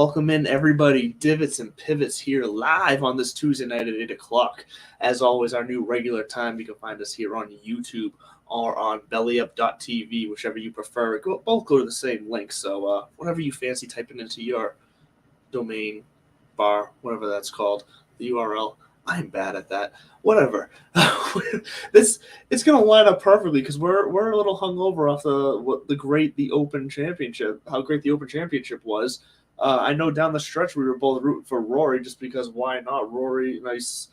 Welcome in, everybody. Divots and Pivots here live on this Tuesday night at 8 o'clock. As always, our new regular time. You can find us here on YouTube or on bellyup.tv, whichever you prefer. Both go to the same link, so whatever you fancy typing into your domain bar, whatever that's called, the URL. I'm bad at that. Whatever. It's gonna line up perfectly because we're a little hungover off the Open Championship. How great the Open Championship was. I know down the stretch we were both rooting for Rory just because why not? Rory, nice,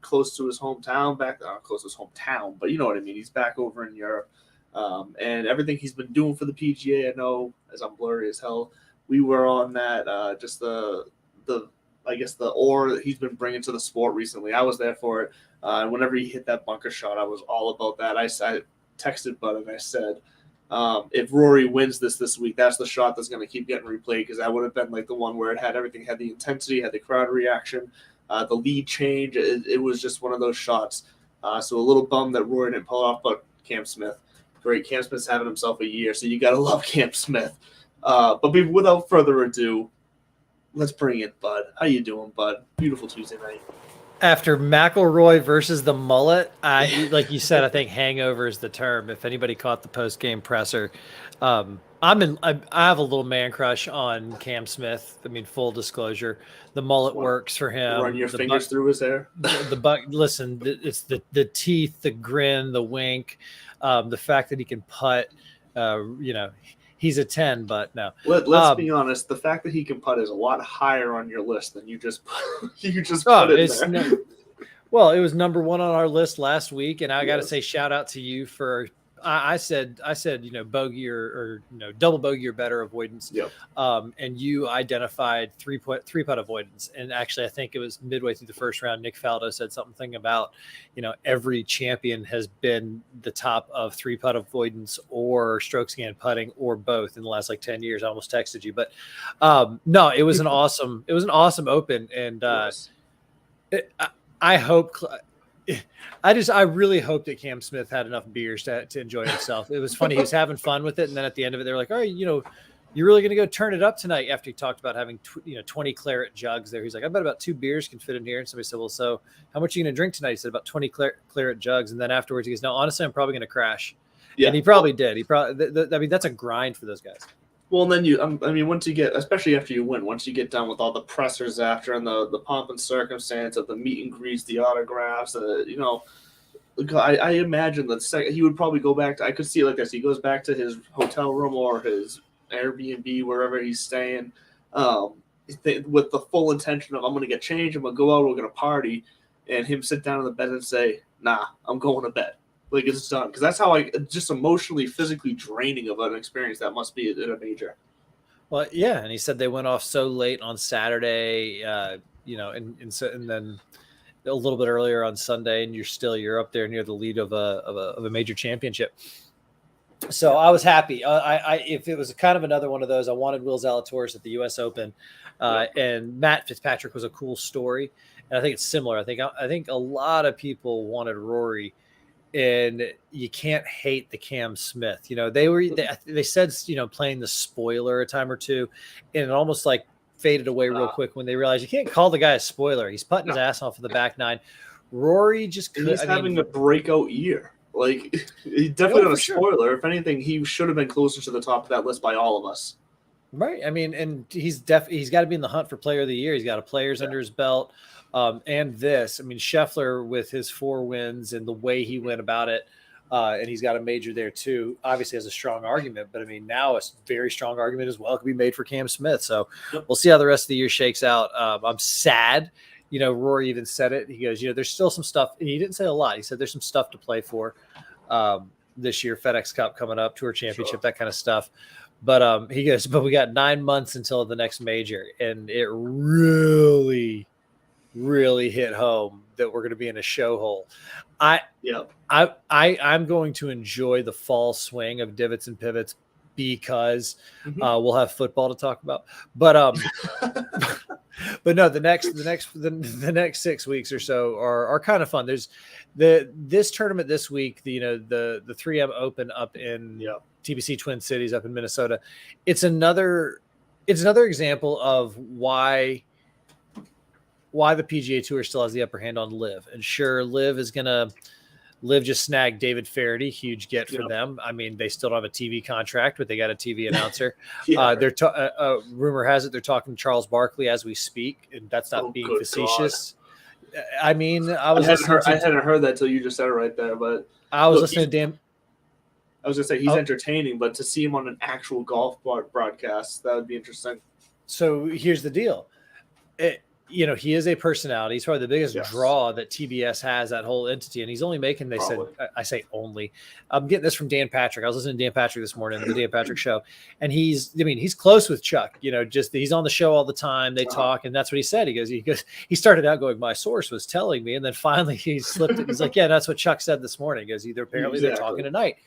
close to his hometown, close to his hometown, but you know what I mean. He's back over in Europe, and everything he's been doing for the PGA. I know, as I'm blurry as hell. We were on that just the ore that he's been bringing to the sport recently. I was there for it. Whenever he hit that bunker shot, I was all about that. I texted Bud and I said, if Rory wins this week, that's the shot that's going to keep getting replayed because that would have been like the one where it had everything, had the intensity, had the crowd reaction, the lead change. It was just one of those shots. So a little bummed that Rory didn't pull off, but Cam Smith, great. Cam Smith's having himself a year, so you got to love Cam Smith. But without further ado, let's bring in Bud. How you doing, Bud? Beautiful Tuesday night. After McIlroy versus the mullet, like you said, I think hangover is the term. If anybody caught the post-game presser, I have a little man crush on Cam Smith. I mean, full disclosure, the mullet works for him. Run your fingers through his hair. Listen, it's the teeth, the grin, the wink, the fact that he can putt. He's a 10, but no. Let's be honest. The fact that he can putt is a lot higher on your list than you just put it there. Well, it was number one on our list last week, and I got to say shout out to you for. I said bogey or double bogey or better avoidance. Yep. And you identified three putt avoidance. And actually, I think it was midway through the first round. Nick Faldo said something about every champion has been the top of 3-putt avoidance or strokes gained putting or both in the last 10 years. I almost texted you, but no, it was an awesome Open, and I hope. I really hope that Cam Smith had enough beers to enjoy himself. It was funny. He was having fun with it. And then at the end of it, they were like, all right, you're really going to go turn it up tonight after he talked about having 20 claret jugs there. He's like, I bet about 2 beers can fit in here. And somebody said, well, so how much are you going to drink tonight? He said about 20 claret jugs. And then afterwards he goes, no, honestly, I'm probably going to crash. Yeah. And he probably did. That's a grind for those guys. Well, and then once you get, especially after you win, once you get done with all the pressers after and the pomp and circumstance of the meet and greets, the autographs, I imagine that he would probably go back to, I could see it like this. He goes back to his hotel room or his Airbnb, wherever he's staying, with the full intention of, I'm going to get changed, I'm going to go out, we're going to party, and him sit down in the bed and say, nah, I'm going to bed. Like it's done, because that's how just emotionally, physically draining of an experience that must be in a major. Well, yeah, and he said they went off so late on Saturday, and then a little bit earlier on Sunday, and you're up there near the lead of a major championship. So I was happy. If it was kind of another one of those, I wanted Will Zalatoris at the U.S. Open, and Matt Fitzpatrick was a cool story, and I think it's similar. I think a lot of people wanted Rory. And you can't hate the Cam Smith. They said, playing the spoiler a time or two, and it almost faded away real quick when they realized you can't call the guy a spoiler. He's putting his ass off of the back nine. Rory just he's having a breakout year. He's definitely not a spoiler. Sure. If anything, he should have been closer to the top of that list by all of us. Right. I mean, and he's got to be in the hunt for Player of the Year. He's got a Players under his belt. Scheffler with his 4 wins and the way he went about it, and he's got a major there too, obviously has a strong argument, but now a very strong argument as well could be made for Cam Smith. So we'll see how the rest of the year shakes out. I'm sad. Rory even said it. He goes, there's still some stuff, and he didn't say a lot. He said there's some stuff to play for this year, FedEx Cup coming up, Tour Championship, that kind of stuff. But he goes, but we got 9 months until the next major, and it really hit home that we're going to be in a show hole. I'm going to enjoy the fall swing of Divots and Pivots because we'll have football to talk about. But but no, the next 6 weeks or so are kind of fun. There's this tournament this week, the 3M Open up in TBC Twin Cities up in Minnesota. It's another it's another example of why the PGA Tour still has the upper hand on Liv. And sure, Liv just snagged David Faraday, huge get for them. I mean, they still don't have a TV contract, but they got a TV announcer. Rumor has it they're talking to Charles Barkley as we speak, and that's not being facetious. God. I mean, I hadn't heard that till you just said it right there, but I was listening to Dan. I was gonna say he's entertaining, but to see him on an actual golf broadcast, that would be interesting. So here's the deal. He is a personality. He's probably the biggest draw that TBS has, that whole entity. And he's only making, I say only. I'm getting this from Dan Patrick. I was listening to Dan Patrick this morning, the Dan Patrick show. And he's close with Chuck, he's on the show all the time. They talk. And that's what he said. He started out going, my source was telling me. And then finally he slipped it. He's like, yeah, that's what Chuck said this morning. He goes, they're talking tonight.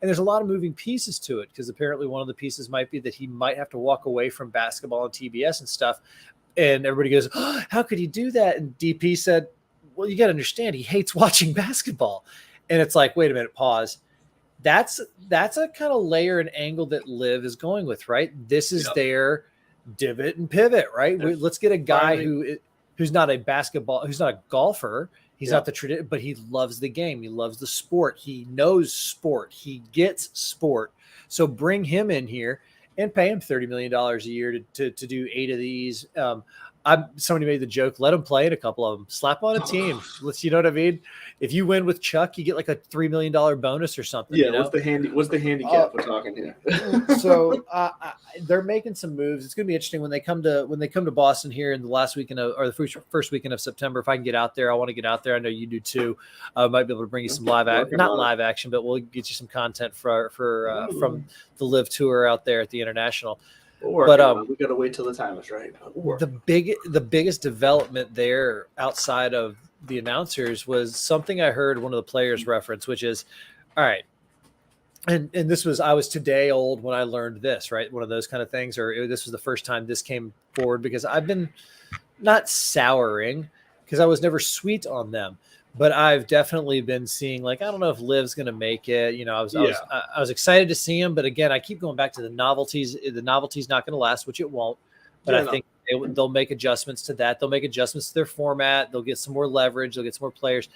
And there's a lot of moving pieces to it, because apparently one of the pieces might be that he might have to walk away from basketball and TBS and stuff. And everybody goes, oh, how could he do that? And DP said, well, you got to understand, he hates watching basketball. And it's like, wait a minute, pause. That's a kind of layer and angle that Liv is going with, right? This is their divot and pivot, right? Let's get a guy who's not a golfer. He's not the tradition, but he loves the game. He loves the sport. He knows sport. He gets sport. So bring him in here and pay him $30 million a year to do 8 of these. Somebody made the joke, let him play in a couple of them. Slap on a team. You know what I mean? If you win with Chuck, you get like a $3 million bonus or something. Yeah, what's the handicap we're talking here? So they're making some moves. It's going to be interesting when they come to Boston here in the last weekend or the first weekend of September. If I can get out there, I want to get out there. I know you do too. I might be able to bring you some not live action, but we'll get you some content from the Live Tour out there at the International. But we gotta wait till the time is right. The biggest development there outside of the announcers was something I heard one of the players reference, which is, all right, and this was, I was today old when I learned this, right? One of those kind of things, or this was the first time this came forward, because I've been not souring, because I was never sweet on them. But I've definitely been seeing, like, I don't know if Liv's going to make it. I was excited to see him, but again, I keep going back to the novelties. The novelty's not going to last, which it won't. But I think they'll make adjustments to that. They'll make adjustments to their format. They'll get some more leverage. They'll get some more players.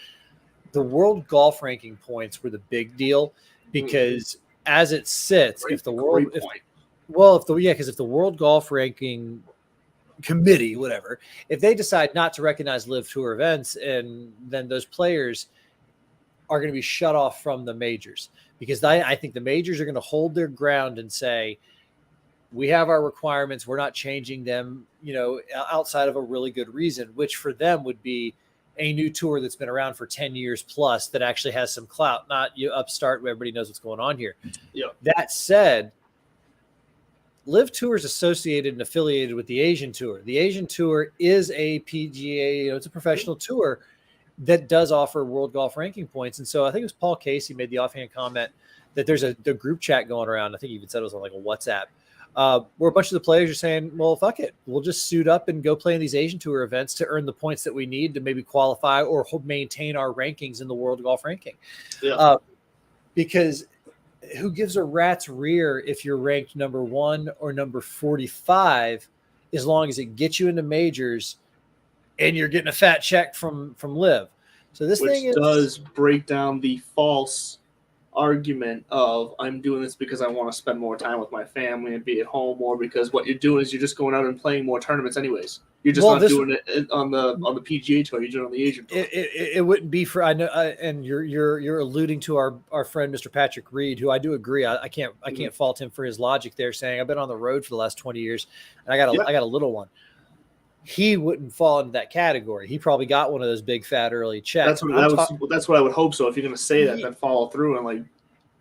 The world golf ranking points were the big deal, because as it sits, if the world golf ranking committee, whatever, if they decide not to recognize Live Tour events, and then those players are going to be shut off from the majors, because I think the majors are going to hold their ground and say, we have our requirements, we're not changing them, outside of a really good reason, which for them would be a new tour that's been around for 10 years plus, that actually has some clout, not you upstart where everybody knows what's going on here. That said, Live Tour is associated and affiliated with the Asian Tour. The Asian Tour is a PGA, it's a professional tour that does offer world golf ranking points. And so I think it was Paul Casey made the offhand comment that there's the group chat going around. I think he even said it was on like a WhatsApp, where a bunch of the players are saying, well, fuck it, we'll just suit up and go play in these Asian Tour events to earn the points that we need to maybe qualify or maintain our rankings in the world golf ranking. Because who gives a rat's rear if you're ranked number 1 or number 45, as long as it gets you into majors and you're getting a fat check from Liv. So this does break down the false argument of, I'm doing this because I want to spend more time with my family and be at home, or because what you're doing is you're just going out and playing more tournaments anyways. You're just not doing it on the PGA Tour. You're doing it on the Asian Tour. It wouldn't be for, I know, and you're alluding to our friend Mr. Patrick Reed, who I do agree. I can't fault him for his logic there, saying I've been on the road for the last 20 years and I got a little one. He wouldn't fall into that category. He probably got one of those big fat early checks. That's what I would hope. So if you're going to say that, then follow through and like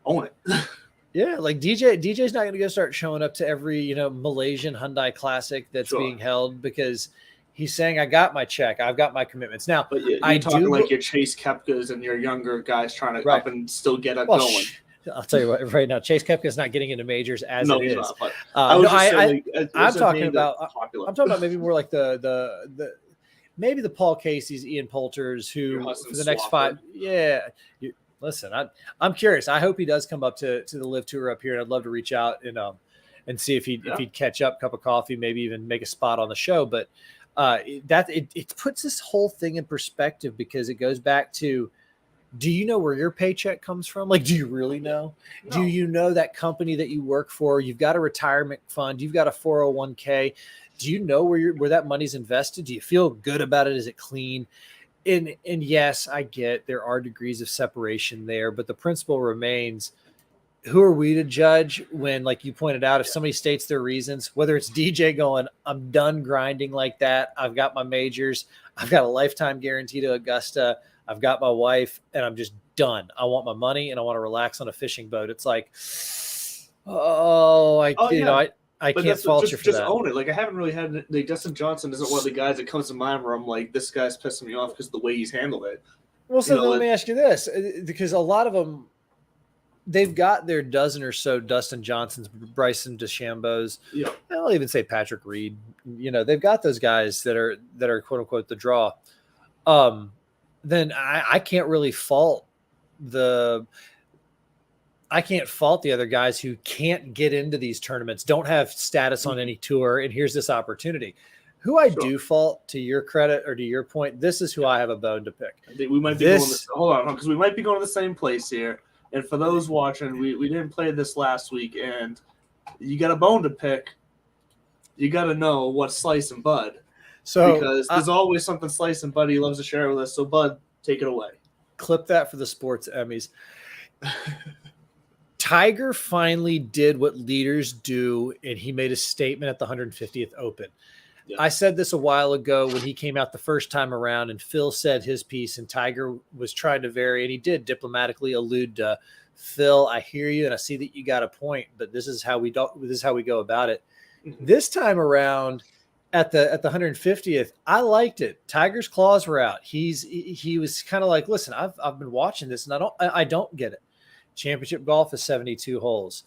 own it. Yeah, like DJ's not going to go start showing up to every Malaysian Hyundai Classic that's being held, because he's saying, I got my check, I've got my commitments. Now, but you're talking like your Chase Koepkas and your younger guys trying to up and still get it going. I'll tell you what, right now, Chase Koepka's not getting into majors as it is. Not, I'm talking about maybe more like the maybe the Paul Casey's, Ian Poulters, who for the next 5. Yeah. Listen, I'm curious. I hope he does come up to the Live Tour up here, and I'd love to reach out and see if he'd catch up, cup of coffee, maybe even make a spot on the show. But it puts this whole thing in perspective, because it goes back to, do you know where your paycheck comes from? Like, do you really know? No. Do you know that company that you work for? You've got a retirement fund. You've got a 401k. Do you know where that money's invested? Do you feel good about it? Is it clean? And yes, I get there are degrees of separation there, but the principle remains, who are we to judge when, like you pointed out, if somebody states their reasons, whether it's DJ going, I'm done grinding like that, I've got my majors, I've got a lifetime guarantee to Augusta, I've got my wife, and I'm just done. I want my money and I want to relax on a fishing boat. It's like, I can't fault you for that. Just own it. Like, I haven't really had, like, Dustin Johnson isn't one of the guys that comes to mind where I'm like, this guy's pissing me off because of the way he's handled it. Well, so let me ask you this, because a lot of them, they've got their dozen or so Dustin Johnsons, Bryson DeChambeau's. Yeah. I'll even say Patrick Reed. They've got those guys that are quote unquote the draw. Then I can't really fault the other guys who can't get into these tournaments, don't have status on any tour, and here's this opportunity. Who I do fault, to your credit or to your point, this is who I have a bone to pick. I think we might be hold on, because we might be going to the same place here. And for those watching, we didn't play this last week, and you got a bone to pick. You got to know what's Slice and Bud. So because there's always something Slice and Buddy loves to share with us. So, Bud, take it away. Clip that for the sports Emmys. Tiger finally did what leaders do, and he made a statement at the 150th Open. Yeah. I said this a while ago when he came out the first time around, and Phil said his piece, and Tiger was trying to vary, and he did diplomatically allude to, Phil, I hear you, and I see that you got a point, but this is how we go about it. Mm-hmm. This time around, at the 150th, I liked it. Tiger's claws were out. He was kind of like, listen, I've been watching this, and I don't get it. Championship golf is 72 holes.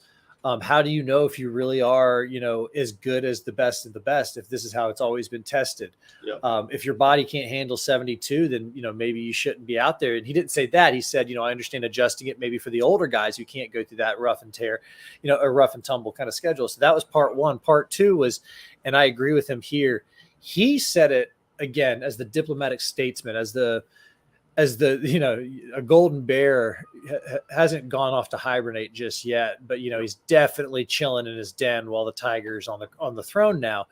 How do you know if you really are, as good as the best of the best, if this is how it's always been tested? Yeah. If your body can't handle 72, then, maybe you shouldn't be out there. And he didn't say that. He said, I understand adjusting it maybe for the older guys who can't go through that rough and tear, a rough and tumble kind of schedule. So that was part one. Part two was, and I agree with him here, he said it again as the diplomatic statesman, as the a golden bear hasn't gone off to hibernate just yet, but he's definitely chilling in his den while the tiger's on the throne now.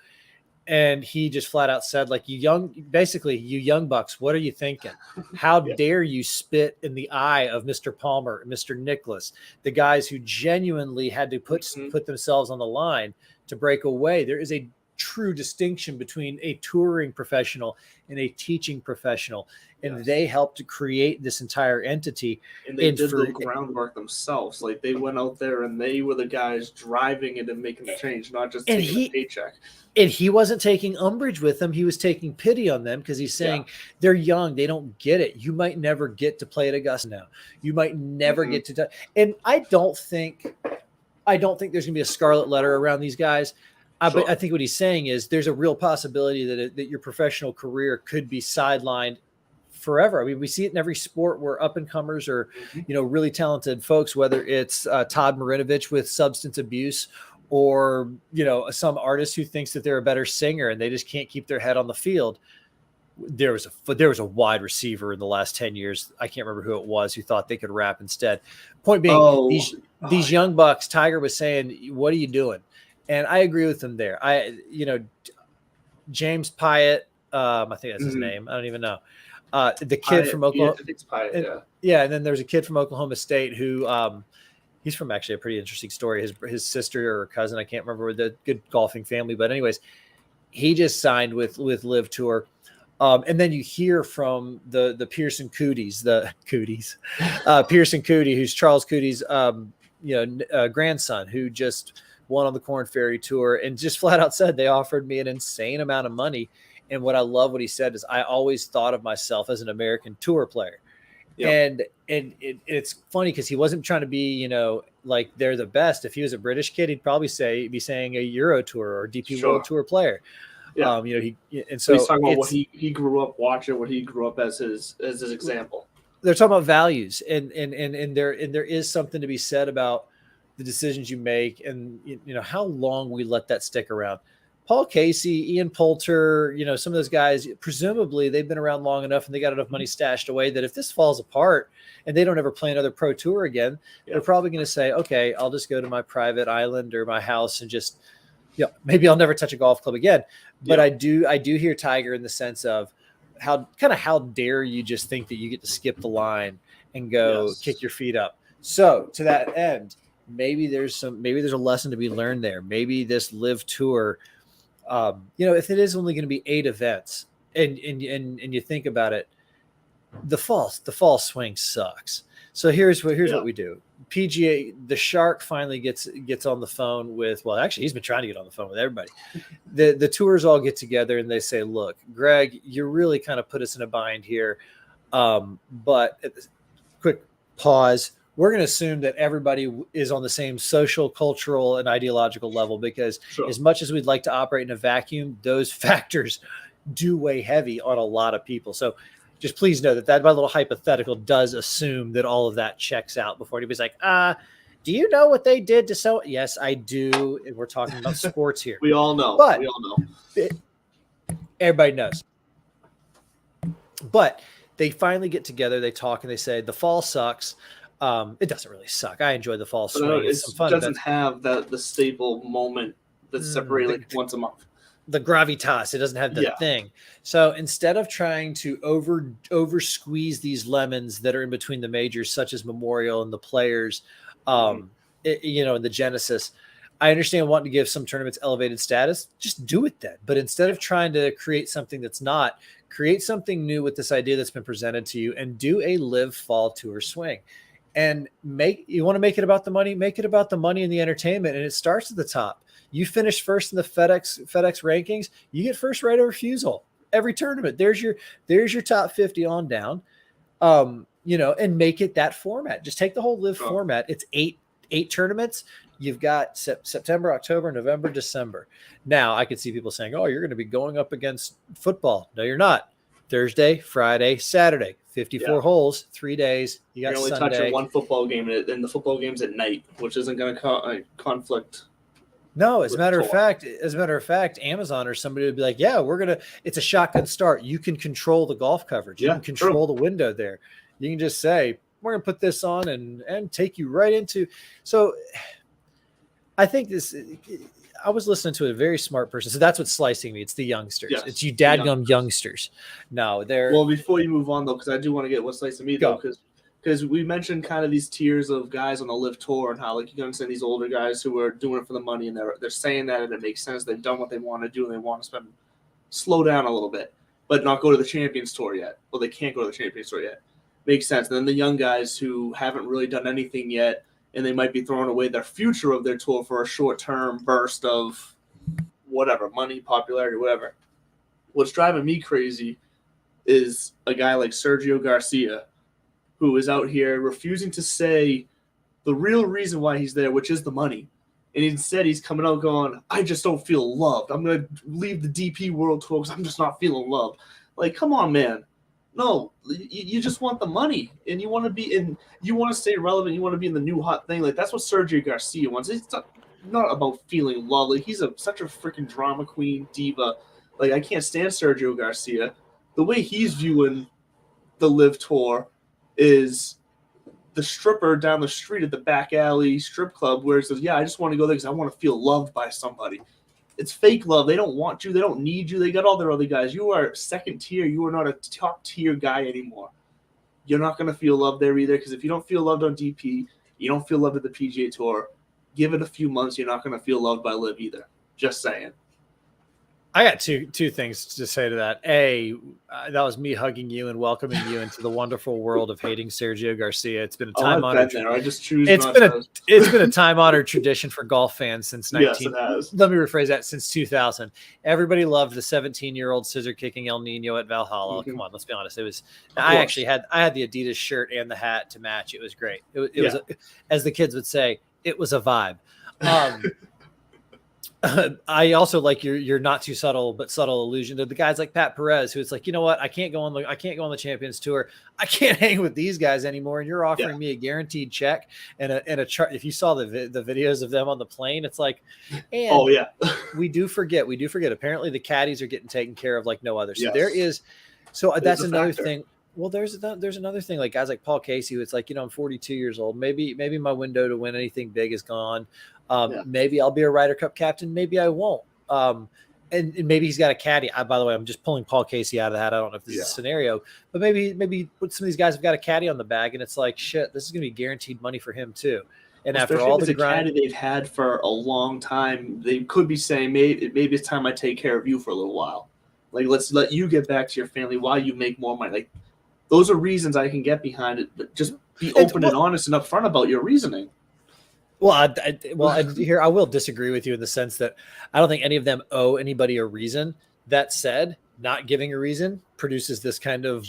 And he just flat out said, like, you young bucks, what are you thinking? How dare you spit in the eye of Mr. Palmer, Mr. Nicklaus, the guys who genuinely had to put themselves on the line to break away. There is a true distinction between a touring professional and a teaching professional, and they helped to create this entire entity. And they did the groundwork themselves. Like, they went out there and they were the guys driving it and making the change, not just taking a paycheck. And he wasn't taking umbrage with them. He was taking pity on them, because he's saying they're young. They don't get it. You might never get to play at Augusta now. You might never get to. And I don't think there's going to be a scarlet letter around these guys. But I think what he's saying is there's a real possibility that your professional career could be sidelined forever. I mean, we see it in every sport where up-and-comers or, really talented folks, whether it's Todd Marinovich with substance abuse, or, some artist who thinks that they're a better singer and they just can't keep their head on the field. There was a wide receiver in the last 10 years. I can't remember who it was, who thought they could rap instead. Point being, these young bucks, Tiger was saying, what are you doing? And I agree with him there. James Pyatt, I think that's his name. I don't even know. The kid from Oklahoma. I think it's Pyatt, and then there's a kid from Oklahoma State who he's from actually a pretty interesting story. His sister or cousin, I can't remember, the good golfing family. But anyways, he just signed with Live Tour. And then you hear from the Pearson Cooties, Pearson Cootie, who's Charles Cootie's grandson, who just won on the Korn Ferry Tour, and just flat out said they offered me an insane amount of money. And what he said is, I always thought of myself as an American tour player. Yep. And it's funny because he wasn't trying to be, like they're the best. If he was a British kid, he'd probably be saying a Euro Tour or DP World Tour player. Yeah. So he's talking about what he grew up watching, what he grew up as his example. They're talking about values, and there is something to be said about the decisions you make, and how long we let that stick around. Paul Casey, Ian Poulter, some of those guys, presumably they've been around long enough and they got enough money stashed away that if this falls apart and they don't ever play another pro tour again, they're probably going to say, okay, I'll just go to my private island or my house and just, maybe I'll never touch a golf club again. But I do hear Tiger in the sense of how dare you just think that you get to skip the line and go kick your feet up. So to that end, maybe there's a lesson to be learned there. Maybe this live tour, if it is only going to be 8 events and you think about it, the fall swing sucks. So here's what we do. PGA, the Shark finally gets on the phone with, well, actually he's been trying to get on the phone with everybody. The tours all get together and they say, look, Greg, you really kind of put us in a bind here. But quick pause. We're going to assume that everybody is on the same social, cultural, and ideological level, because as much as we'd like to operate in a vacuum, those factors do weigh heavy on a lot of people. So just please know that my little hypothetical does assume that all of that checks out before anybody's like, do you know what they did to so? Yes, I do. And we're talking about sports here. We all know. But we all know. Everybody knows. But they finally get together, they talk, and they say, the fall sucks. It doesn't really suck. I enjoy the fall swing. It doesn't have the staple moment that's separated once a month. The gravitas. It doesn't have the thing. So instead of trying to over squeeze these lemons that are in between the majors, such as Memorial and the Players, and the Genesis, I understand wanting to give some tournaments elevated status. Just do it then. But instead of trying to create something that's not, create something new with this idea that's been presented to you and do a live fall tour swing. And you want to make it about the money, make it about the money and the entertainment. And it starts at the top. You finish first in the FedEx rankings, you get first right of refusal every tournament. There's your top 50 on down, and make it that format. Just take the whole live format. It's eight tournaments. You've got September, October, November, December. Now I could see people saying, oh, you're going to be going up against football. No, you're not. Thursday, Friday, Saturday, 54 holes, 3 days. You're only Sunday. touching one football game, and the football game's at night, which isn't going to conflict. No, as a matter of fact, Amazon or somebody would be like, yeah, it's a shotgun start. You can control the golf coverage. You can control the window there. You can just say, we're going to put this on and take you right into. So I think I was listening to a very smart person. So that's what's slicing me. It's the youngsters. Yes, it's you dadgum youngsters. No, they're. Well, before you move on, though, because I do want to get what's slicing me, though, because we mentioned kind of these tiers of guys on the live tour and how, like, you can understand these older guys who are doing it for the money, and they're saying that, and it makes sense. They've done what they want to do, and they want to slow down a little bit, but not go to the Champions Tour yet. Well, they can't go to the Champions Tour yet. Makes sense. And then the young guys who haven't really done anything yet, and they might be throwing away their future of their tour for a short-term burst of whatever, money, popularity, whatever. What's driving me crazy is a guy like Sergio Garcia, who is out here refusing to say the real reason why he's there, which is the money. And instead he's coming out going, I just don't feel loved. I'm going to leave the DP World Tour because I'm just not feeling loved. Like, come on, man. No, you just want the money, and you want to be in. You want to stay relevant. You want to be in the new hot thing. Like, that's what Sergio Garcia wants. It's not about feeling love. Like, he's such a freaking drama queen diva. Like, I can't stand Sergio Garcia. The way he's viewing the live tour is the stripper down the street at the back alley strip club, where he says, "Yeah, I just want to go there because I want to feel loved by somebody." It's fake love. They don't want you. They don't need you. They got all their other guys. You are second tier. You are not a top tier guy anymore. You're not going to feel loved there either, because if you don't feel loved on DP, you don't feel loved at the PGA Tour. Give it a few months. You're not going to feel loved by Liv either. Just saying. I got two things to say to that. A, that was me hugging you and welcoming you into the wonderful world of hating Sergio Garcia. It's been a time honored. I just choose. It's been a time honored tradition for golf fans since Yes, it has. Let me rephrase that. Since 2000, everybody loved the 17-year-old scissor kicking El Nino at Valhalla. Mm-hmm. Come on, let's be honest. It was. I had the Adidas shirt and the hat to match. It was great. It was, as the kids would say, it was a vibe. I also like your not too subtle but subtle allusion to the guys like Pat Perez, who it's like, you know what, I can't go on the Champions Tour. I can't hang with these guys anymore. And you're offering me a guaranteed check and a chart. If you saw the videos of them on the plane, it's like, and we do forget. Apparently the caddies are getting taken care of like no other. So there is. So that's another thing. Well, there's another thing, like guys like Paul Casey, who it's like, I'm 42 years old. Maybe my window to win anything big is gone. Maybe I'll be a Ryder Cup captain. Maybe I won't. And maybe he's got a caddy. By the way, I'm just pulling Paul Casey out of the hat. I don't know if this is a scenario, but maybe some of these guys have got a caddy on the bag, and it's like, shit, this is going to be guaranteed money for him too. And after all the grind caddy they've had for a long time, they could be saying, maybe it's time I take care of you for a little while. Like, let's let you get back to your family while you make more money. Like, those are reasons I can get behind it, but just be open and honest and upfront about your reasoning. Well, here I will disagree with you in the sense that I don't think any of them owe anybody a reason. That said, not giving a reason produces this kind of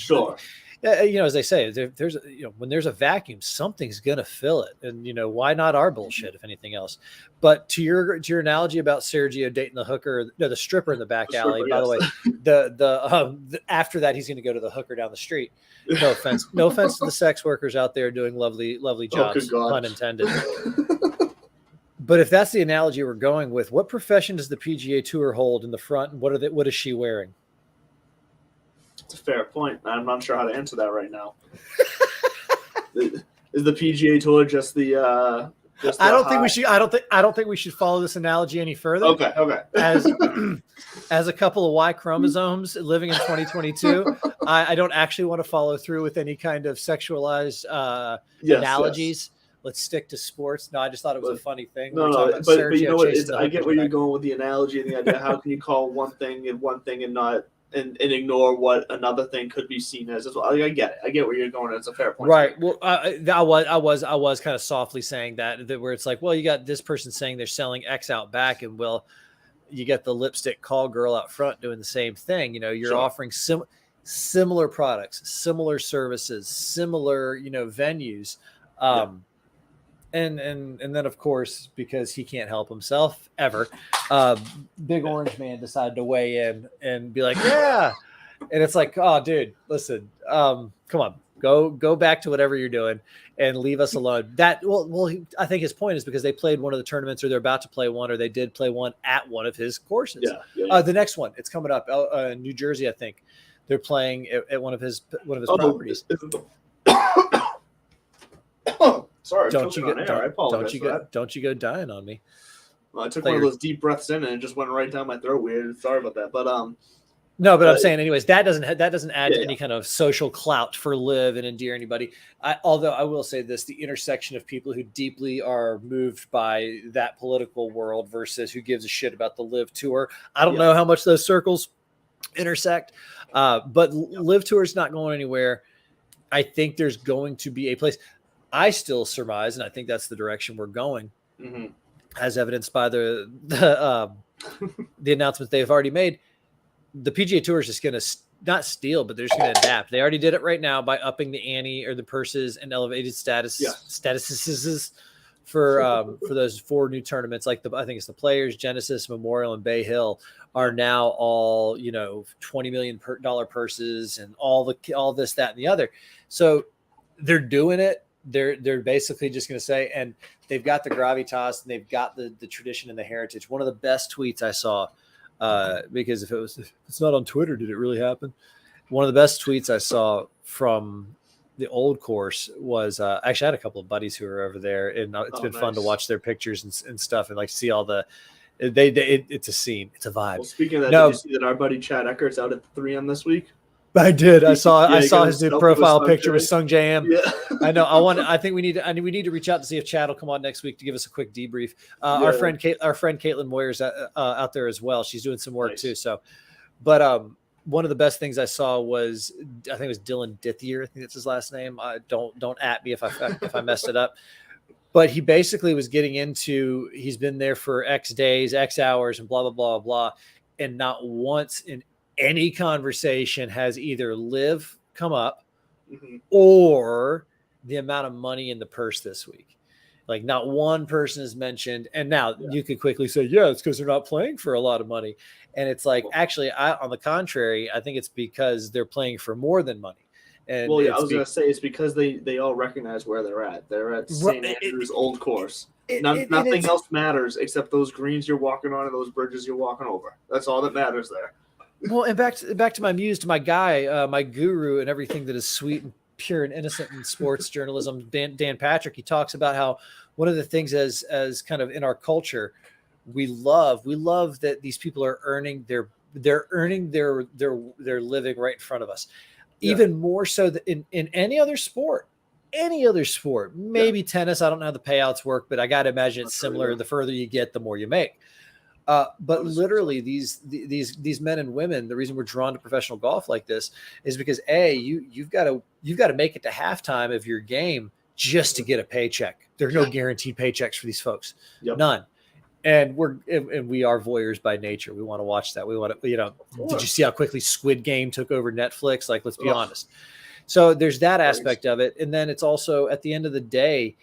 as they say, there's when there's a vacuum, something's gonna fill it, and why not our bullshit if anything else? But to your analogy about Sergio dating the hooker, the stripper in the back alley. By the way, the after that he's gonna go to the hooker down the street. No offense to the sex workers out there doing lovely jobs, pun intended. But if that's the analogy we're going with, what profession does the PGA Tour hold in the front, and what is she wearing? It's a fair point. I'm not sure how to answer that right now. Is the PGA Tour just the? I don't think we should. I don't think we should follow this analogy any further. Okay. As a couple of Y chromosomes living in 2022, I don't actually want to follow through with any kind of sexualized analogies. Yes. Let's stick to sports. No, I just thought it was a funny thing. No, but you know what? I get where you're going with the analogy and the idea. How can you call one thing and not and ignore what another thing could be seen as well? I get it. I get where you're going. It's a fair point. Right. Well, I was kind of softly saying that where it's like, well, you got this person saying they're selling X out back, and well, you get the lipstick call girl out front doing the same thing. You're offering similar products, similar services, similar venues. And then of course, because he can't help himself ever, Big Orange Man decided to weigh in and be like, yeah. And it's like, oh dude, listen, come on, go back to whatever you're doing and leave us alone. I think his point is because they played one of the tournaments, or they're about to play one, or they did play one at one of his courses. Yeah. The next one, it's coming up in New Jersey. I think they're playing at one of his properties. Sorry, don't you go dying on me. Well, I took one of those deep breaths in and it just went right down my throat. Weird. Sorry about that. But no, but I'm saying anyways, that doesn't add to any kind of social clout for Liv and endear anybody. Although I will say this, the intersection of people who deeply are moved by that political world versus who gives a shit about the Liv Tour. I don't know how much those circles intersect, but Liv Tour is not going anywhere. I think there's going to be a place. I still surmise, and I think that's the direction we're going, as evidenced by the announcements they've already made. The PGA Tour is just going to not steal, but they're just going to adapt. They already did it right now by upping the ante or the purses and elevated statuses for those 4 new tournaments. Like I think it's the Players, Genesis, Memorial, and Bay Hill are now all $20 million purses and all this, that, and the other. So they're doing it. They're basically just going to say, and they've got the gravitas and they've got the tradition and the heritage. One of the best tweets I saw, because if it's not on Twitter, did it really happen? One of the best tweets I saw from the old course was actually I had a couple of buddies who were over there, and it's been fun to watch their pictures and stuff and like see all the. It's a scene. It's a vibe. Well, speaking of that, did you see that our buddy Chad Eckert's out at 3M this week? I did. I saw his new profile picture with Sung J.M. Yeah. I know. I think we need to reach out to see if Chad will come on next week to give us a quick debrief. Our friend Caitlin Moyer's out there as well. She's doing some work too. So, but one of the best things I saw was, I think it was Dylan Dithier. I think that's his last name. Don't at me if I messed it up. But he basically was getting into, he's been there for X days, X hours, and blah blah blah blah, and not once in any conversation has either Liv come up or the amount of money in the purse this week. Like not one person is mentioned. And now you could quickly say, yeah, it's because they're not playing for a lot of money. And it's like, actually, on the contrary, I think it's because they're playing for more than money. And Well, yeah, I was gonna say it's because they all recognize where they're at. They're at St. Andrews Old Course. Nothing else matters except those greens you're walking on and those bridges you're walking over. That's all that matters there. Well, and back to my muse, to my guy, my guru, and everything that is sweet and pure and innocent in sports journalism, Dan Patrick. He talks about how one of the things as kind of in our culture, we love that these people are earning their living right in front of us, even more so than in any other sport. Maybe tennis. I don't know how the payouts work, but I got to imagine it's similar. The further you get, the more you make. But literally these men and women, the reason we're drawn to professional golf like this is because you've got to make it to halftime of your game just to get a paycheck. There's no guaranteed paychecks for these folks. None. And we are voyeurs by nature. We want to watch that. We want to, did you see how quickly Squid Game took over Netflix? Like, let's be honest. So there's that aspect of it. And then it's also at the end of the day,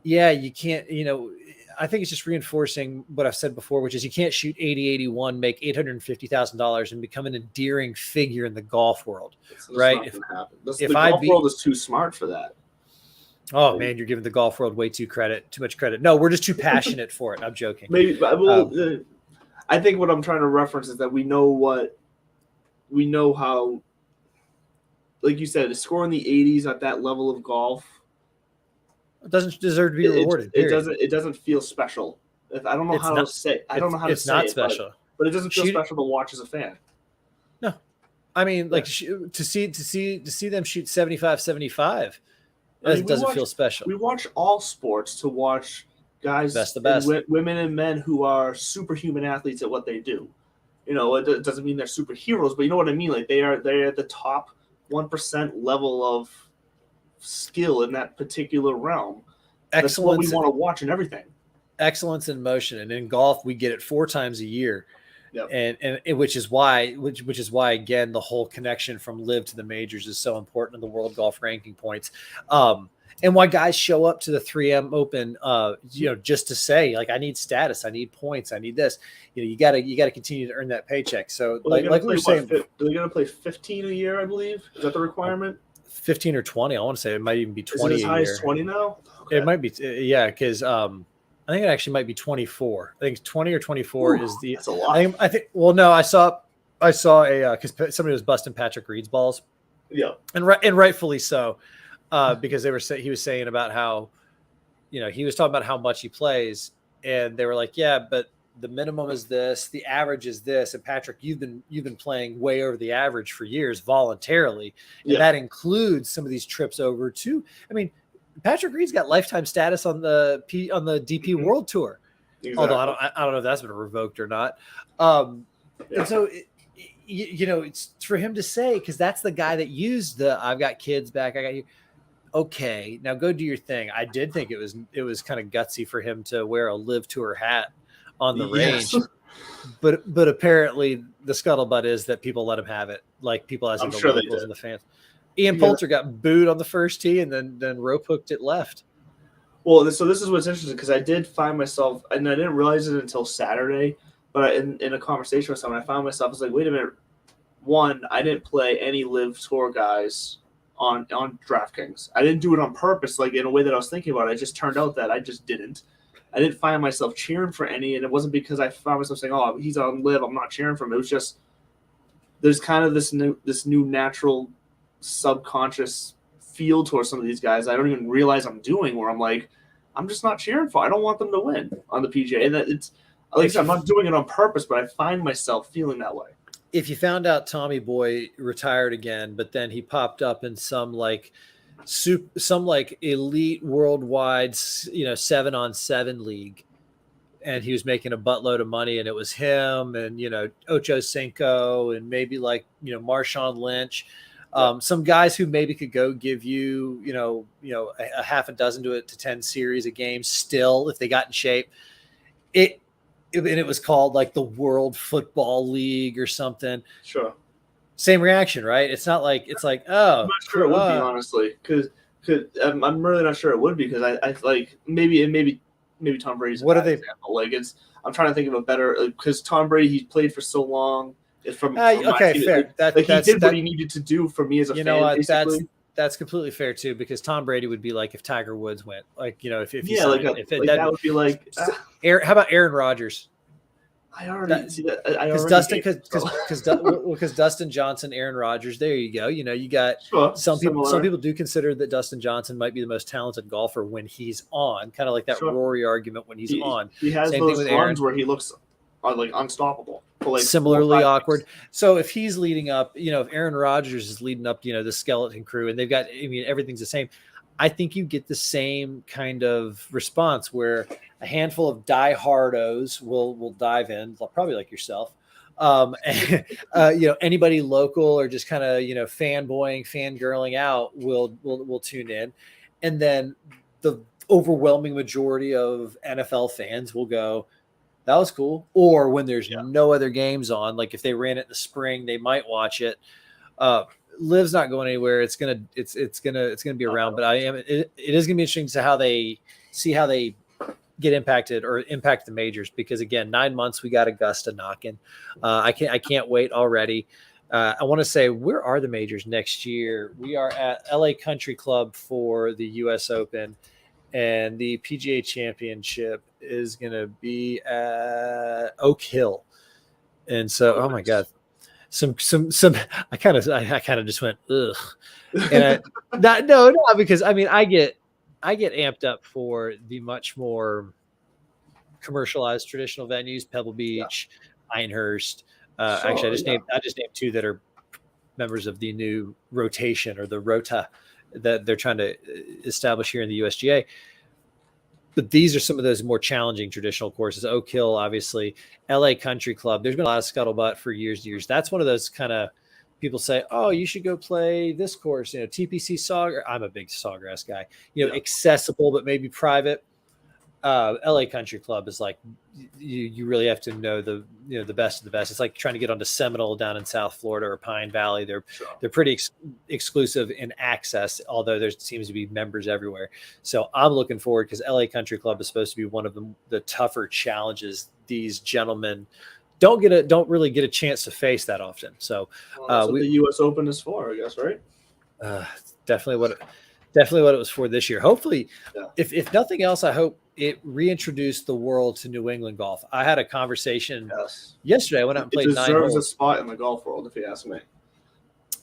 you can't, I think it's just reinforcing what I've said before, which is you can't shoot 80-81, make $850,000 and become an endearing figure in the golf world, right? The golf world is too smart for that. Oh man, you're giving the golf world too much credit. No, we're just too passionate for it. I'm joking. Maybe, I think what I'm trying to reference is that we know how, like you said, to score in the 80s at that level of golf. It doesn't deserve to be rewarded. It doesn't feel special. I don't know how to say. I don't know how to say it. It's not special, but it doesn't feel special to watch as a fan. No, I mean, like to see them shoot 75-75. It doesn't feel special. We watch all sports to watch guys, the best, women and men who are superhuman athletes at what they do. It doesn't mean they're superheroes, but you know what I mean. Like they're at the top 1% level of skill in that particular realm. That's what we want to watch in everything. Excellence in motion, and in golf we get it 4 times a year. And which is why again the whole connection from live to the majors is so important in the world golf ranking points, and why guys show up to the 3M Open just to say, like, I need status, I need points, I need this. You got to continue to earn that paycheck. So like we were saying, do they got to play 15 a year? I believe, is that the requirement? 15 or 20. I want to say it might even be 20. Is it as high as 20 now? Okay. It might be, because I think it actually might be 24. I think 20 or 24 is the. That's a lot. I think. Well, no, I saw a because somebody was busting Patrick Reed's balls. Yeah, and rightfully so, because he was saying about how, he was talking about how much he plays, and they were like, yeah, but the minimum is this, the average is this, and Patrick, you've been playing way over the average for years voluntarily, and that includes some of these trips over to. I mean, Patrick Reed's got lifetime status on the DP World Tour, although I don't know if that's been revoked or not. And so, it's for him to say, because that's the guy that used I've got kids back, I got you. Okay, now go do your thing. I did think it was kind of gutsy for him to wear a Live Tour hat on the range, but apparently the scuttlebutt is that people let him have it, like people as in the locals and the fans. Ian Poulter got booed on the first tee, and then rope hooked it left. Well, so this is what's interesting, because I did find myself, and I didn't realize it until Saturday, but in a conversation with someone, I found myself, I was like, wait a minute. One, I didn't play any Live Tour guys on DraftKings. I didn't do it on purpose, like in a way that I was thinking about it. It just turned out that I just didn't. I didn't find myself cheering for any, and it wasn't because I found myself saying, oh, he's on Live, I'm not cheering for him. It was just there's kind of this new natural subconscious feel towards some of these guys I don't even realize I'm doing, where I'm like, I'm just not cheering for. I don't want them to win on the PGA, and it's like I said, I'm not doing it on purpose, but I find myself feeling that way. If you found out Tommy Boy retired again, but then he popped up in some elite worldwide 7-on-7 league, and he was making a buttload of money, and it was him and Ocho Cinco and maybe Marshawn Lynch. Some guys who maybe could go give you, a half a dozen to 10 series a game still, if they got in shape. It was called like the World Football League or something. Sure. Same reaction, right? It's not like it's like, oh, I'm not sure it would be, honestly, because I'm really not sure it would, because I like maybe Tom Brady's a What are bad they? example. Like, I'm trying to think of a better, because Tom Brady, he's played for so long. It's from my Okay, team. fair. Like he did what That. he needed to do for me as a You know fan, what? basically. That's completely fair too, because Tom Brady would be like if Tiger Woods went, like, if he Yeah, like signed, if it like that that would be like, How about Aaron Rodgers? I already That see that. I because already Dustin, hate him, so. because Dustin Johnson, Aaron Rodgers. There you go. You got Sure, some people. Some similar. people do consider that Dustin Johnson might be the most talented golfer when he's on, kind of like that Sure. Rory argument when he's on. He has Same thing those with runs Aaron. where he looks like unstoppable for like 4 or Similarly 5 awkward. weeks. So if he's leading up, if Aaron Rodgers is leading up, the skeleton crew, and they've got, everything's the same. I think you get the same kind of response where a handful of diehardos will dive in, probably like yourself. And, anybody local or just kind of fanboying, fangirling out will tune in, and then the overwhelming majority of NFL fans will go, that was cool. Or when there's no other games on, like if they ran it in the spring, they might watch it. Live's not going anywhere. It's gonna be around. But it is gonna be interesting to how they get impacted or impact the majors, because again, 9 months we got Augusta knocking. I can't wait already. I want to say, where are the majors next year? We are at LA Country Club for the U.S. Open, and the PGA Championship is going to be at Oak Hill. And so, oh my God, some. I kind of just went ugh, and no, because I get amped up for the much more commercialized traditional venues, Pebble Beach, Pinehurst. Actually, I just named two that are members of the new rotation, or the Rota, that they're trying to establish here in the USGA. But these are some of those more challenging traditional courses. Oak Hill, obviously, LA Country Club. There's been a lot of scuttlebutt for years and years. That's one of those kind of, people say, oh, you should go play this course, TPC Sawgrass. I'm a big Sawgrass guy, accessible, but maybe private. LA Country Club is like, you really have to know the best of the best. It's like trying to get onto Seminole down in South Florida or Pine Valley. They're pretty exclusive in access, although there seems to be members everywhere. So I'm looking forward, because LA Country Club is supposed to be one of the tougher challenges these gentlemen don't really get a chance to face that often. So that's what the U.S. Open is for, I guess, right? Definitely what it was for this year. Hopefully, if nothing else, I hope it reintroduced the world to New England golf. I had a conversation yesterday. I went out and played 9 holes. It deserves a spot in the golf world, if you ask me.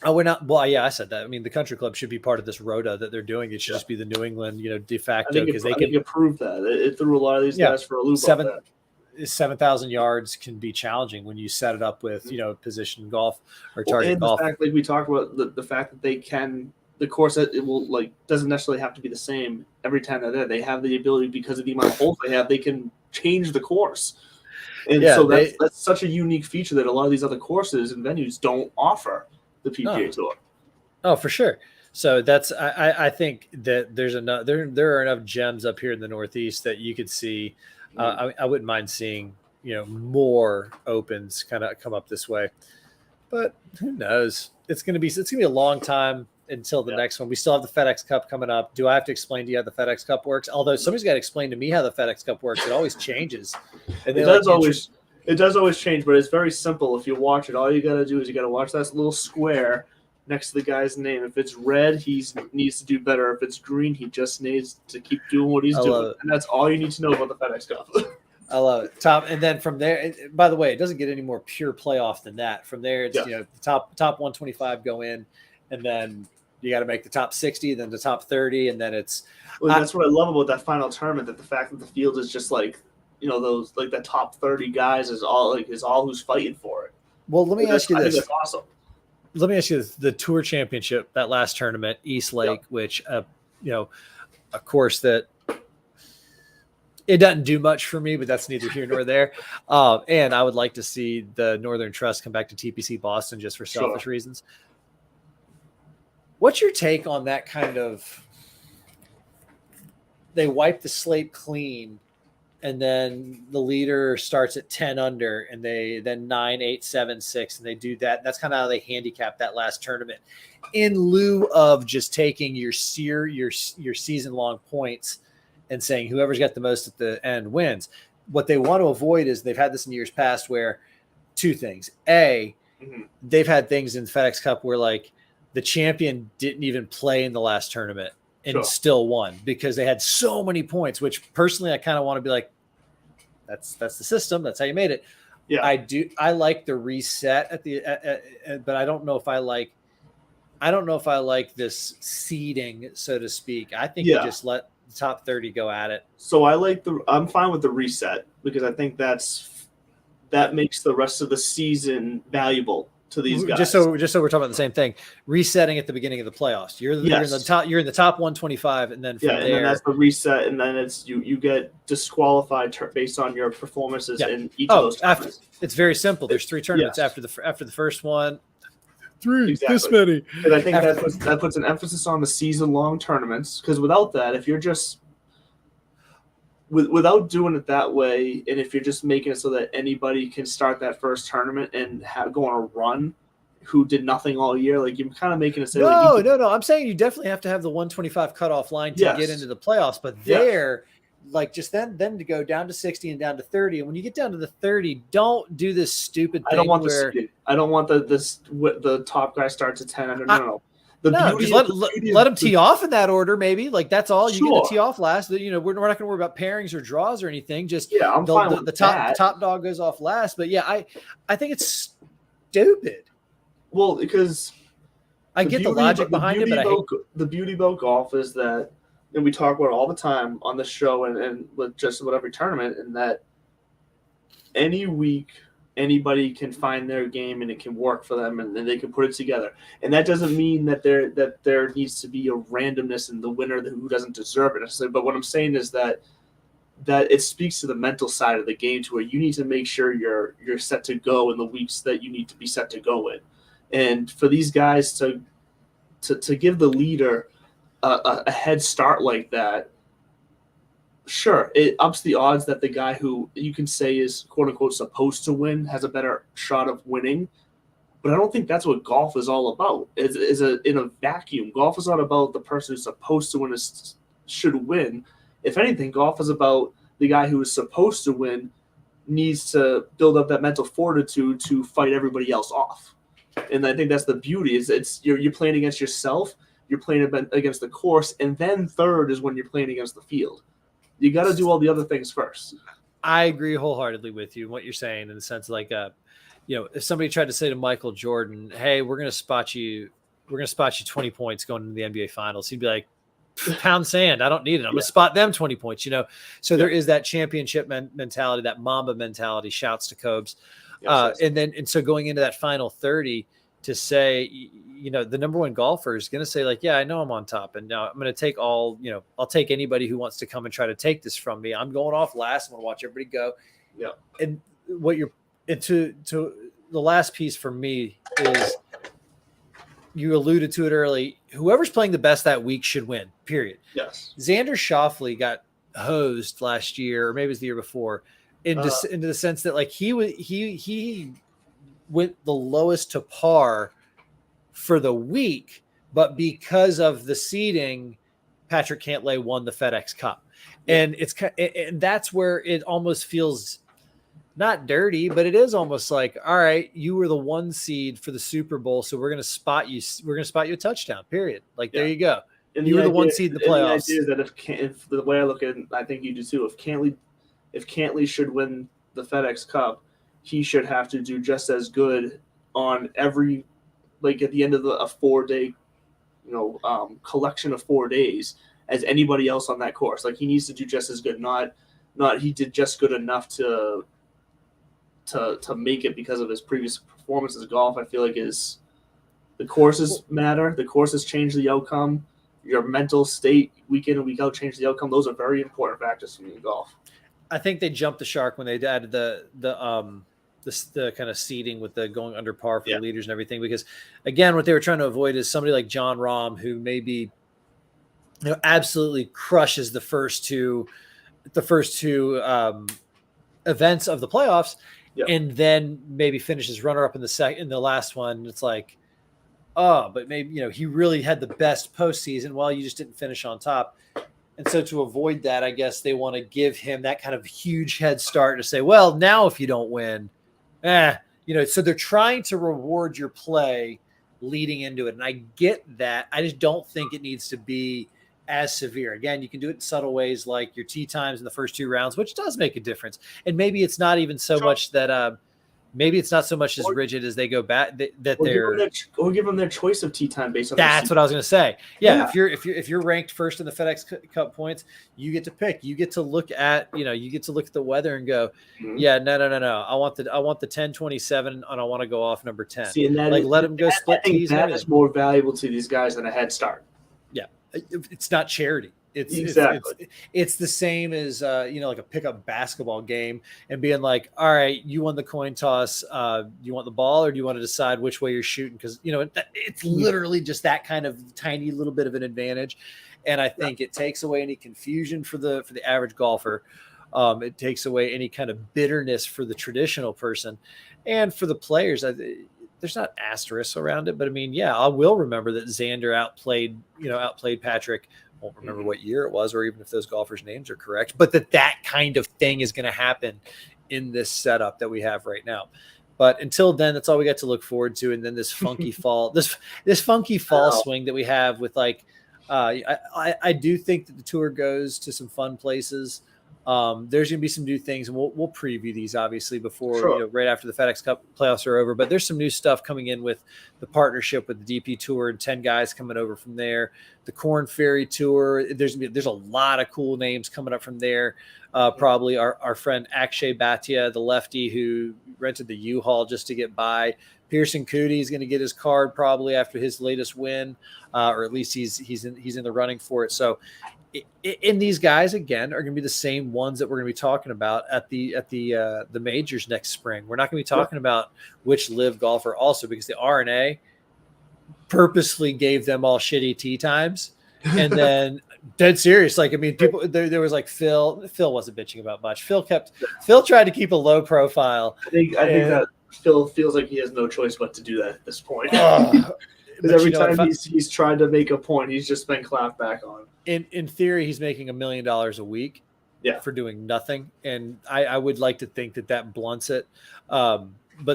Oh, we're not. Well, yeah, I said that. I mean, the country club should be part of this Rota that they're doing. It should just be the New England, de facto, because they can prove that. It threw a lot of these guys for a loop. 7,000 yards can be challenging when you set it up with position golf or target golf. The fact, like we talked about, the fact that they can. The course, it will doesn't necessarily have to be the same every time they're there. They have the ability, because of the amount of holes they have, they can change the course. And so that's such a unique feature that a lot of these other courses and venues don't offer the PGA Tour. Oh, for sure. So that's I think that there's enough there are enough gems up here in the Northeast that you could see. I wouldn't mind seeing more opens kind of come up this way, but who knows? It's gonna be a long time until the next one. We still have the FedEx Cup coming up. Do I have to explain to you how the FedEx Cup works? Although somebody's got to explain to me how the FedEx Cup works. It always changes. And it does always change, but it's very simple. If you watch it, all you got to do is you got to watch that little square next to the guy's name. If it's red, he needs to do better. If it's green, he just needs to keep doing what he's doing. And that's all you need to know about the FedEx Cup. I love it, Tom. And then from there, by the way, it doesn't get any more pure playoff than that. From there, it's the top 125 go in, and then you got to make the top 60, then the top 30, and then it's. Well, that's what I love about that final tournament. That the fact that the field is just those the top 30 guys is all who's fighting for it. Well, let me ask you this. I think that's awesome. Let me ask you this. The Tour Championship, that last tournament, East Lake, which a course that it doesn't do much for me, but that's neither here nor there. And I would like to see the Northern Trust come back to TPC Boston just for selfish reasons. What's your take on that kind of? They wipe the slate clean and then the leader starts at 10 under, and they then 9, 8, 7, 6, and they do that. That's kind of how they handicap that last tournament, in lieu of just taking your season long points and saying whoever's got the most at the end wins. What they want to avoid is, they've had this in years past where two things. A, they've had things in FedEx Cup where like the champion didn't even play in the last tournament and still won because they had so many points, which personally I kind of want to be like, that's the system. That's how you made it. Yeah. I like the reset at the, but I don't know if I like this seeding, so to speak. I think you just let the top 30 go at it. So I'm fine with the reset because I think that makes the rest of the season valuable to these guys. Just so we're talking about the same thing. Resetting at the beginning of the playoffs. You're in the top 125, and then and then that's the reset, and then it's you get disqualified based on your performances in each of those tournaments. It's very simple. There's 3 tournaments after the first one. 3 this many. And I think that puts an emphasis on the season long tournaments, because without that, if you're just without doing it that way, and if you're just making it so that anybody can start that first tournament and go on a run who did nothing all year, like you're kind of making it say no. I'm saying you definitely have to have the 125 cutoff line to get into the playoffs, but like just then to go down to 60 and down to 30, and when you get down to the 30, don't do this stupid thing. I don't want the top guy starts at 10 under. No. Just let them tee off in that order, maybe. Like that's all. You get the tee off last. We're not going to worry about pairings or draws or anything. Just I'm fine with the top dog goes off last. But I think it's stupid. Well, because I get the logic behind it, but the beauty about golf is that, and we talk about it all the time on the show and with just about every tournament, and that any week anybody can find their game and it can work for them, and then they can put it together. And that doesn't mean that there needs to be a randomness in the winner who doesn't deserve it necessarily. But what I'm saying is that it speaks to the mental side of the game, to where you need to make sure you're set to go in the weeks that you need to be set to go in. And for these guys to give the leader a head start like that, sure, it ups the odds that the guy who you can say is quote unquote supposed to win has a better shot of winning. But I don't think that's what golf is all about. In a vacuum, golf is not about the person who's supposed to win should win. If anything, golf is about the guy who is supposed to win needs to build up that mental fortitude to fight everybody else off. And I think that's the beauty. Is you're playing against yourself, you're playing against the course, and then third is when you're playing against the field. You got to do all the other things first. I agree wholeheartedly with you in what you're saying, in the sense of like, if somebody tried to say to Michael Jordan, "Hey, we're going to spot you 20 points going into the NBA Finals," he'd be like, "Pound sand, I don't need it. I'm going to spot them 20 points." So there is that championship mentality, that Mamba mentality. Shouts to Cobes, and so going into that final 30, to say, the number one golfer is going to say like, I know I'm on top, and now I'm going to take I'll take anybody who wants to come and try to take this from me. I'm going off last. I'm going to watch everybody go. Yeah. And what you're into to the last piece for me is, you alluded to it early. Whoever's playing the best that week should win, period. Yes. Xander Schauffele got hosed last year, or maybe it was the year before, into the sense that like he went the lowest to par for the week, but because of the seeding, Patrick Cantlay won the FedEx Cup. And and that's where it almost feels not dirty, but it is almost like, all right, you were the 1 seed for the Super Bowl, so we're going to spot you. We're going to spot you a touchdown, period. Like, there you go. And you were the 1 seed in the playoffs. The idea is that if the way I look at it, I think you do too, if Cantlay should win the FedEx Cup, he should have to do just as good on every, like at the end of a 4-day, collection of 4 days as anybody else on that course. Like, he needs to do just as good. Not he did just good enough to make it because of his previous performances. Golf, I feel like, is the courses matter. The courses change the outcome. Your mental state week in and week out change the outcome. Those are very important factors for me in golf. I think they jumped the shark when they added the kind of seeding with the going under par for the leaders and everything, because again, what they were trying to avoid is somebody like John Rahm, who maybe absolutely crushes the first 2 the first two events of the playoffs, Yep. and then maybe finishes runner up in the last one. It's like, oh, but maybe he really had the best postseason. Well, you just didn't finish on top. And so to avoid that, I guess they want to give him that kind of huge head start to say, well, now if you don't win, so they're trying to reward your play leading into it. And I get that. I just don't think it needs to be as severe. Again, you can do it in subtle ways like your tee times in the first 2 rounds, which does make a difference. And maybe it's not even so much that maybe it's not so much as rigid as they go back that or give them their choice of tee time based on. That's what I was going to say. Yeah, if you're ranked first in the FedEx Cup points, you get to pick. You get to look at the weather and go, no. I want the 10-27 and I want to go off number 10. See, and let them go split tees. That is more valuable to these guys than a head start. Yeah, it's not charity. It's the same as like a pickup basketball game and being like, all right, you won the coin toss. You want the ball or do you want to decide which way you're shooting? Because it's literally just that kind of tiny little bit of an advantage, and I think it takes away any confusion for the average golfer. It takes away any kind of bitterness for the traditional person, and for the players. There's not asterisks around it, but I mean, I will remember that Xander outplayed Patrick. Won't remember what year it was, or even if those golfers' names are correct, but that kind of thing is going to happen in this setup that we have right now. But until then, that's all we got to look forward to. And then this funky fall, this funky fall swing that we have with I do think that the tour goes to some fun places. There's going to be some new things, and we'll preview these obviously before, right after the FedEx Cup playoffs are over. But there's some new stuff coming in with the partnership with the DP Tour and 10 guys coming over from there. The Corn Ferry Tour. There's a lot of cool names coming up from there. Probably our friend Akshay Bhatia, the lefty who rented the U-Haul just to get by. Pearson Coody is going to get his card probably after his latest win, or at least he's in the running for it. So. And these guys again are going to be the same ones that we're going to be talking about at the majors next spring. We're not going to be talking about which live golfer also, because the RNA purposely gave them all shitty tee times, and then dead serious. Like, I mean, people there was like Phil wasn't bitching about much. Phil tried to keep a low profile. I think that Phil feels like he has no choice but to do that at this point. Because every time he's tried to make a point, he's just been clapped back on. In theory, he's making $1 million a week for doing nothing. And I would like to think that blunts it. But they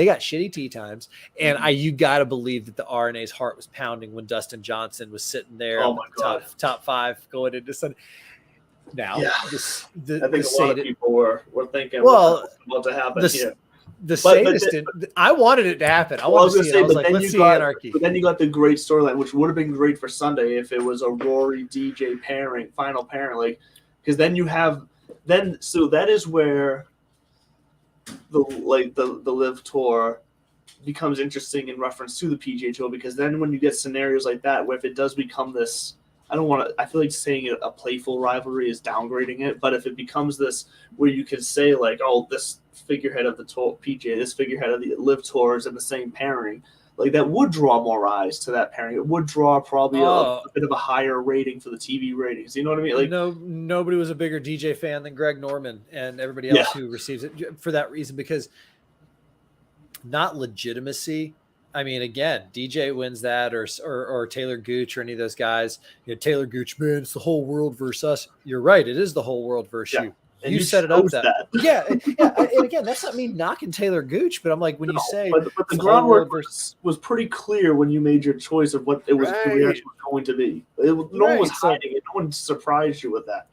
got shitty tee times. And you got to believe that the RNA's heart was pounding when Dustin Johnson was sitting there top 5 going into Sunday. Now, I think a lot of people were thinking, what's about to happen here? I wanted it to happen. I was going to say, let's see anarchy. But then you got the great storyline, which would have been great for Sunday if it was a Rory DJ pairing, final pairing, because then so that is where the Live Tour becomes interesting in reference to the PGA Tour, because then when you get scenarios like that where if it does become this, I feel like saying a playful rivalry is downgrading it, but if it becomes this where you can say this figurehead of the tour PGA, this figurehead of the Live Tour is in the same pairing, that would draw more eyes to that pairing. It would draw probably a bit of a higher rating for the TV ratings. You know what I mean? Nobody was a bigger DJ fan than Greg Norman and everybody else who receives it for that reason, because not legitimacy. I mean, again, DJ wins that, or Taylor Gooch, or any of those guys. Taylor Gooch, man, it's the whole world versus us. You're right, it is the whole world versus you. And you set it up that. Yeah. And again, that's not me knocking Taylor Gooch, but I'm like, when you say, but the groundwork was pretty clear when you made your choice of what it was going to be. No one was hiding it. No one surprised you with that.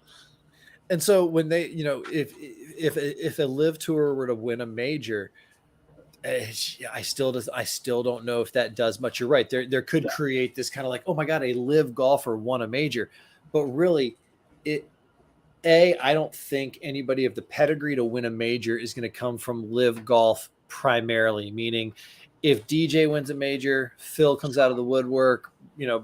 And so when they, if a Live Tour were to win a major, I still don't know if that does much. You're right. There could create this kind of like, oh my God, a Live golfer won a major, but really, I don't think anybody of the pedigree to win a major is going to come from Live golf primarily. Meaning, if DJ wins a major, Phil comes out of the woodwork,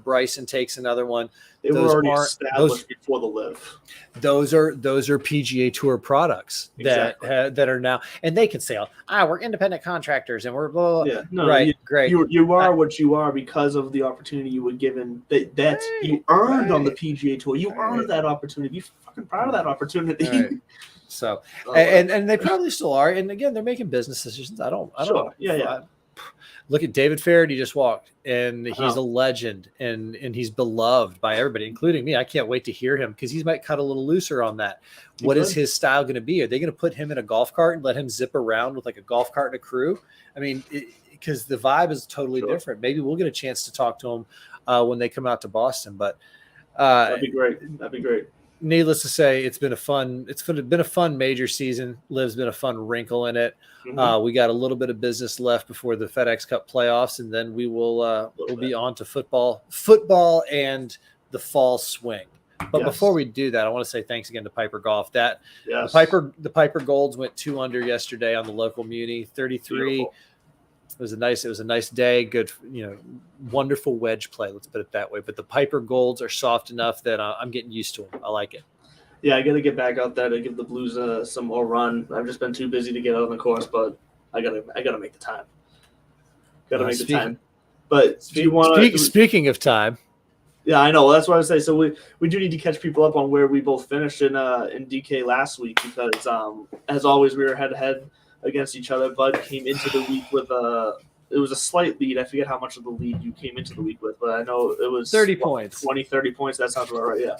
Bryson takes another one. They were already established before the live. Those are PGA Tour products Exactly. that are now, and they can say, we're independent contractors and we're blah, blah, blah. Yeah, no, right, great. You are what you are because of the opportunity you were given that you earned on the PGA Tour. You earned that opportunity. Be fucking proud of that opportunity. Right. So, and they probably still are. And again, they're making business decisions. I don't. Look at David Feherty just walked, and he's a legend, and he's beloved by everybody, including me. I can't wait to hear him because he might cut a little looser on that. What is his style going to be? Are they going to put him in a golf cart and let him zip around with like a golf cart and a crew? I mean, because the vibe is totally different. Maybe we'll get a chance to talk to him when they come out to Boston. But that'd be great. That'd be great. Needless to say, it's been a fun major season. Liv's been a fun wrinkle in it. Mm-hmm. We got a little bit of business left before the FedEx Cup playoffs, and then we will we'll be on to football and the fall swing. But before we do that, I want to say thanks again to Piper Golf. The Piper Golds went 2 under yesterday on the local muni, 33. Beautiful. It was a nice day. Good, wonderful wedge play. Let's put it that way. But the Piper Golds are soft enough that I'm getting used to them. I like it. Yeah, I got to get back out there to give the Blues some more run. I've just been too busy to get out on the course, but I gotta make the time. The time. But speaking of time, yeah, I know. That's what I was saying. So we do need to catch people up on where we both finished in DK last week because as always we were head to head against each other. Bud came into the week with it was a slight lead. I forget how much of the lead you came into the week with, but I know it was 30 points. 30 points. That sounds about right, yeah.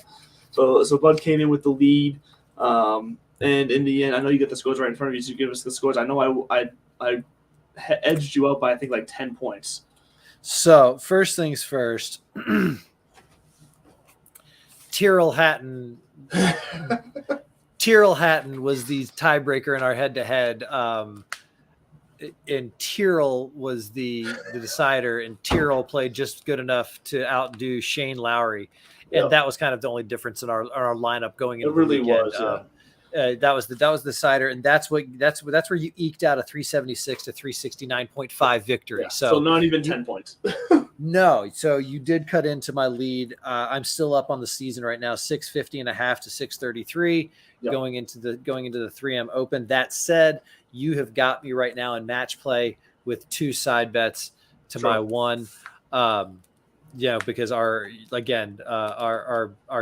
So Bud came in with the lead, and in the end, I know you get the scores right in front of you, so you give us the scores. I know I edged you out by, I think, like 10 points. So, first things first, Tyrrell Hatton was the tiebreaker in our head-to-head, and Tyrrell was the decider, and Tyrrell played just good enough to outdo Shane Lowry. And that was kind of the only difference in our lineup going into the weekend. It really was. That was the decider, and that's where you eked out a 376 to 369.5 victory. Yeah, so not even 10 points. No, so you did cut into my lead. I'm still up on the season right now, 650.5 to 633, going into the 3M Open. That said, you have got me right now in match play with 2 side bets to my 1. Because our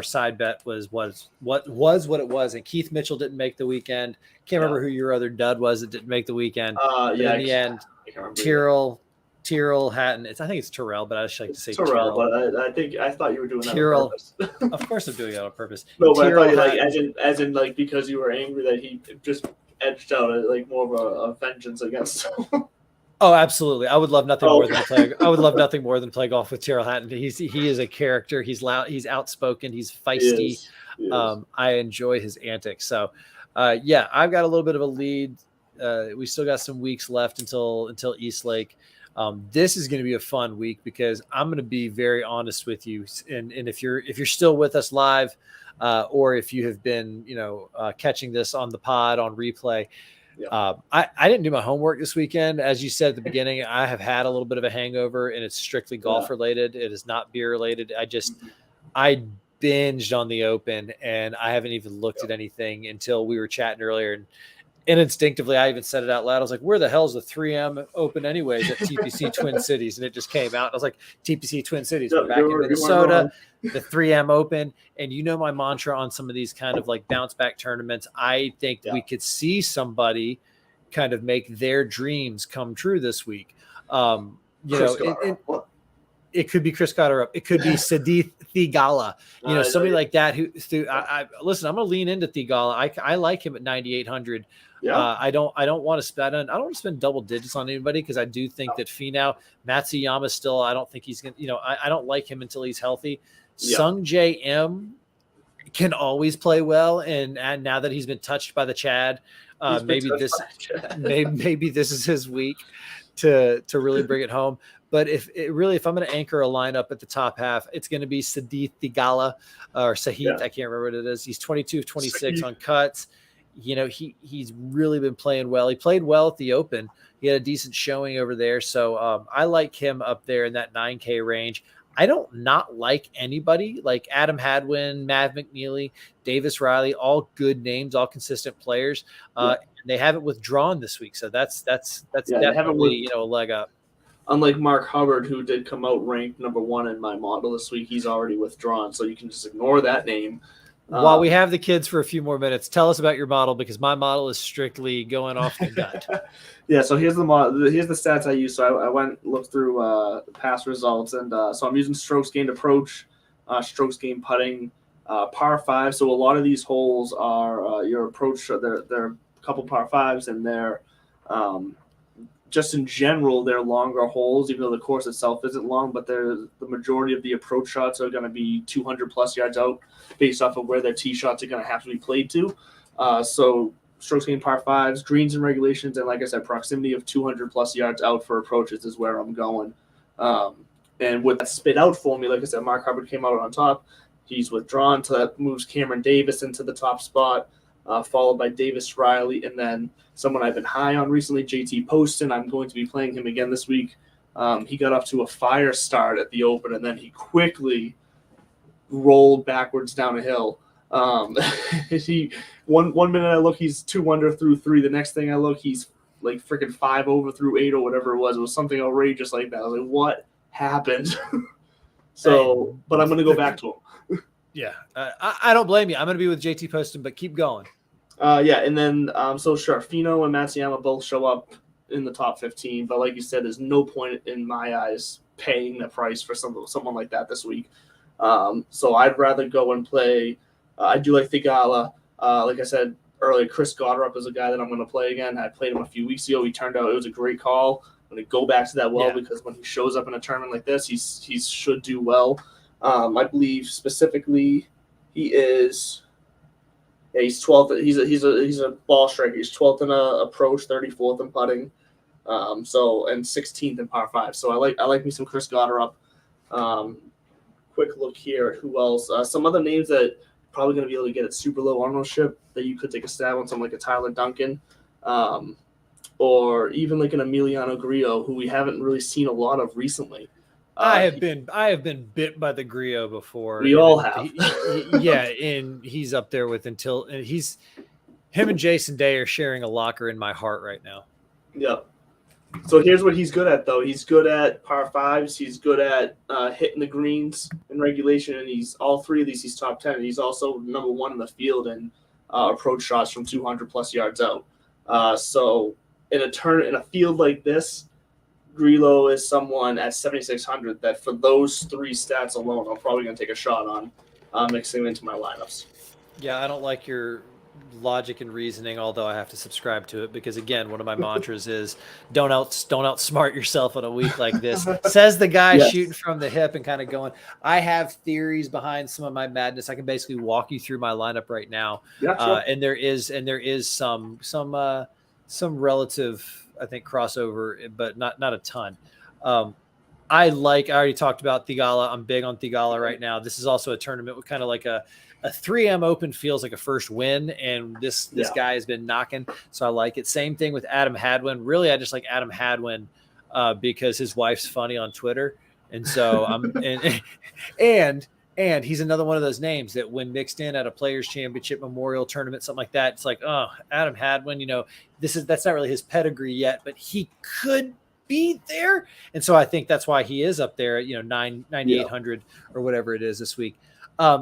side bet was what it was, and Keith Mitchell didn't make the weekend. Can't remember who your other dud was that didn't make the weekend. In the end, Tyrrell Hatton. I think it's Tyrrell, but I just like to say Tyrrell. But I thought you were doing that Tyrrell. on purpose. Of course, I'm doing it on purpose. No, but Tyrrell, I thought you as in because you were angry that he just edged out more of a vengeance against him. Oh, absolutely! I would love nothing more than play. I would love nothing more than play golf with Tyrrell Hatton. He is a character. He's loud. He's outspoken. He's feisty. He is. I enjoy his antics. So, I've got a little bit of a lead. We still got some weeks left until Eastlake. This is going to be a fun week because I'm going to be very honest with you. And if you're still with us live, or if you have been catching this on the pod on replay. I didn't do my homework this weekend. As you said at the beginning, I have had a little bit of a hangover, and it's strictly golf related. It is not beer related. I binged on the Open, and I haven't even looked at anything until we were chatting earlier. And instinctively, I even said it out loud. I was like, where the hell's the 3M Open anyways at TPC Twin Cities? And it just came out. I was like, TPC Twin Cities. We're back in Minnesota, the 3M Open. And my mantra on some of these kind of like bounce back tournaments, I think we could see somebody kind of make their dreams come true this week. It could be Chris Gotterup. It could be Sadith Thigala. Somebody like that listen, I'm going to lean into Thigala. I like him at 9,800. Yeah. I don't want to spend. I don't want to spend double digits on anybody because I do think that Finau, Matsuyama still. I don't think he's going to. I don't like him until he's healthy. Yeah. Sung J M can always play well, and now that he's been touched by the Chad, maybe this is his week to really bring it home. But if I'm going to anchor a lineup at the top half, it's going to be Sadith Thigala or Sahith. I can't remember what it is. He's 22 of 26 on cuts. He's really been playing well. He played well at the Open. He had a decent showing over there. So I like him up there in that 9K range. I don't not like anybody like Adam Hadwin, Mav McNeely, Davis Riley, all good names, all consistent players. And they haven't withdrawn this week. So that's definitely, a leg up. Unlike Mark Hubbard, who did come out ranked number 1 in my model this week, he's already withdrawn. So you can just ignore that name. While we have the kids for a few more minutes, tell us about your model, because my model is strictly going off the gut. Yeah, so here's the model. Here's the stats I use. So I went looked through past results, and so I'm using strokes gained approach, strokes gained putting, par 5. So a lot of these holes are your approach. They're a couple par 5s, and they're just in general, they're longer holes, even though the course itself isn't long, but the majority of the approach shots are going to be 200 plus yards out based off of where their tee shots are going to have to be played to. So strokes gained par 5s, greens and regulations, and like I said, proximity of 200 plus yards out for approaches is where I'm going. And with that spit out for me, like I said, Mark Hubbard came out on top. He's withdrawn, so that moves Cameron Davis into the top spot, followed by Davis Riley, and then someone I've been high on recently, JT Poston. I'm going to be playing him again this week. He got off to a fire start at the Open, and then he quickly rolled backwards down a hill. He one minute I look, he's 2 under through 3. The next thing I look, he's like freaking 5 over through 8 or whatever it was. It was something outrageous like that. I was like, what happened? But I'm going to go back to him. Yeah, I don't blame you. I'm going to be with JT Poston, but keep going. And then so Fino and Matsuyama both show up in the top 15, but like you said, there's no point in my eyes paying the price for someone like that this week. So I'd rather go and play. I do like Thigala. Like I said earlier, Chris Gotterup is a guy that I'm going to play again. I played him a few weeks ago. He turned out it was a great call. I'm going to go back to that because when he shows up in a tournament like this, he should do well. I believe specifically he is. Yeah, he's 12th. He's a ball striker. He's 12th in approach, 34th in putting, and 16th in par 5. So I like me some Chris Gotterup. Quick look here at who else. Some other names that probably going to be able to get at super low ownership that you could take a stab on, something like a Tyler Duncan, or even like an Emiliano Grillo, who we haven't really seen a lot of recently. I have been bit by the Grillo before. We all have. And he's up there with him and Jason Day are sharing a locker in my heart right now. Yep. So here's what he's good at, though. He's good at par 5s. He's good at hitting the greens in regulation, and all 3 of these he's top 10. And he's also number 1 in the field in approach shots from 200 plus yards out. So in a field like this, Grillo is someone at 7,600 that for those 3 stats alone, I'm probably going to take a shot on mixing into my lineups. Yeah, I don't like your logic and reasoning, although I have to subscribe to it because, again, one of my mantras is don't outsmart yourself on a week like this. Says the guy shooting from the hip and kind of going. I have theories behind some of my madness. I can basically walk you through my lineup right now. Yeah, sure. And there is some relative, I think, crossover, but not a ton. I already talked about Thigala. I'm big on Thigala right now. This is also a tournament with kind of like a 3M Open feels like a first win, and this guy has been knocking, so I like it. Same thing with Adam Hadwin. Really, I just like Adam Hadwin because his wife's funny on Twitter, and so and he's another one of those names that when mixed in at a Players Championship, Memorial Tournament, something like that, it's like, oh, Adam Hadwin, that's not really his pedigree yet, but he could be there, and so I think that's why he is up there at 9,800 or whatever it is this week.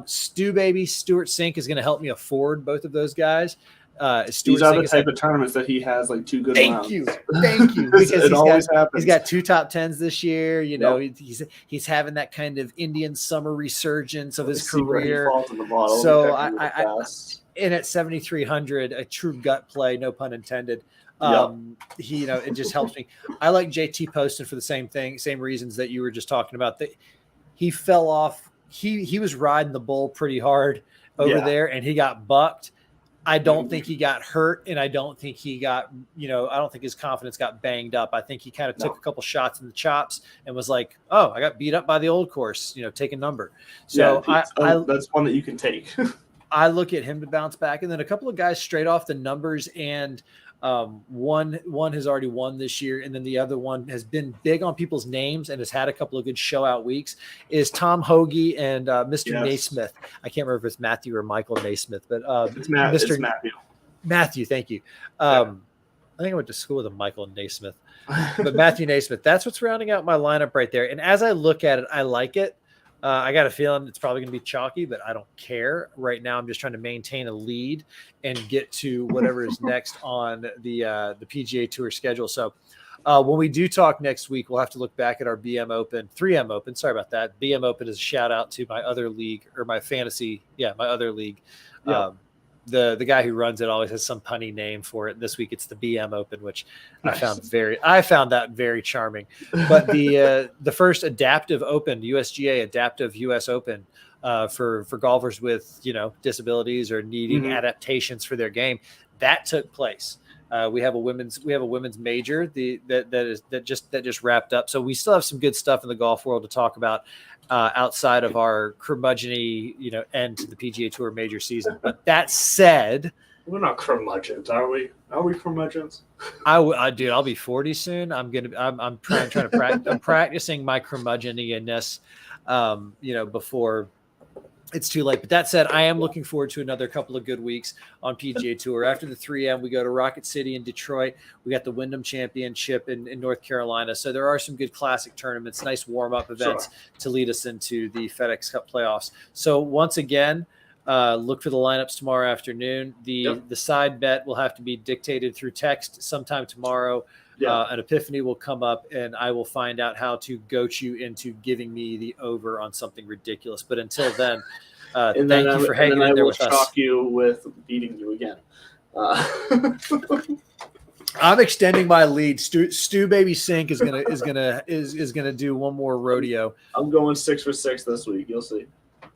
Stuart Sink is going to help me afford both of those guys. These are the type of tournaments that he has like 2 good rounds. Thank you. Because he's got 2 top 10s this year. He's having that kind of Indian summer resurgence of his career. So and at 7,300, a true gut play, no pun intended. It just helps me. I like JT Poston for the same reasons that you were just talking about. That he fell off. He was riding the bull pretty hard over there, and he got bucked. I don't think he got hurt, and I don't think he got, I don't think his confidence got banged up. I think he kind of took a couple shots in the chops and was like, oh, I got beat up by the old course, take a number. So that's one that you can take. I look at him to bounce back, and then a couple of guys straight off the numbers and One has already won this year, and then the other one has been big on people's names and has had a couple of good show out weeks. Is Tom Hoagie and Mr. Yes. Naismith. I can't remember if it's Matthew or Michael Naismith, but It's Mr. Matthew. Matthew, thank you. I think I went to school with a Michael Naismith, but Matthew Naismith. That's what's rounding out my lineup right there. And as I look at it, I like it. I got a feeling it's probably going to be chalky, but I don't care. Right now, I'm just trying to maintain a lead and get to whatever is next on the PGA Tour schedule. So when we do talk next week, we'll have to look back at our 3M Open. Sorry about that. BM Open is a shout out to my other league, or my fantasy. Yeah, my other league. Yeah. The guy who runs it always has some punny name for it. This week it's the BM Open, which nice. I found that very charming. But the first adaptive Open, USGA adaptive US Open, for golfers with disabilities or needing adaptations for their game, that took place. We have a women's major that just wrapped up. So we still have some good stuff in the golf world to talk about outside of our curmudgeon-y, end to the PGA Tour major season. But that said, we're not curmudgeons, are we? Are we curmudgeons? Dude, I'll be 40 soon. I'm practicing my curmudgeon-ness, before it's too late. But that said, I am looking forward to another couple of good weeks on PGA Tour. After the 3M, we go to Rocket City in Detroit. We got the Wyndham Championship in North Carolina. So there are some good classic tournaments, nice warm-up events to lead us into the FedEx Cup playoffs. So once again, look for the lineups tomorrow afternoon. The side bet will have to be dictated through text sometime tomorrow. An epiphany will come up, and I will find out how to goat you into giving me the over on something ridiculous. But until then, thank you for hanging in there with us. I will shock you with beating you again. I'm extending my lead. Stu Baby Sink is gonna do one more rodeo. I'm going 6 for 6 this week. You'll see.